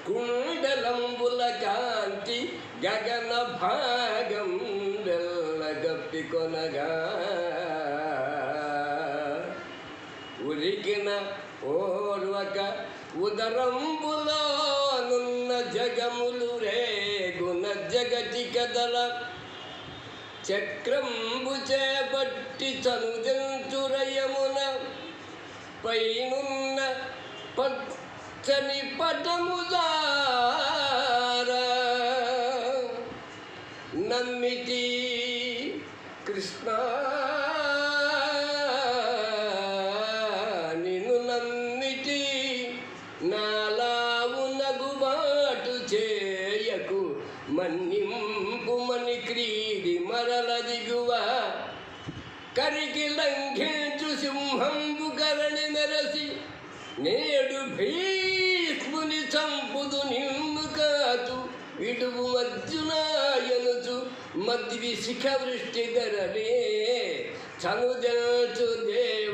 కుండలంబుల కాంతి గగన భాగం వెళ్ళగప్పి కొనగా ఉరికిన ఓర్వక ఉదరంబులోనున్న జగములు రేగున జగతి కదల చక్రంబు చేపట్టి చనుదించురయమున పైనున్న పచ్చని పటముదారా నమ్మితి కృష్ణ నిన్ను నమ్మితి నాలావు నగుబాటు చేయకు మన్నింపు మని క్రీడి మరల దిగువ కరికి లంఘించు సింహంబు కరణి మెరసి నేడు భీష్ముని చంపుదు నిన్ను కాదు విడువు అర్జునాయనుచు మద్వి శిఖ వృష్టి ధరలే చనుదెల్చు దేవ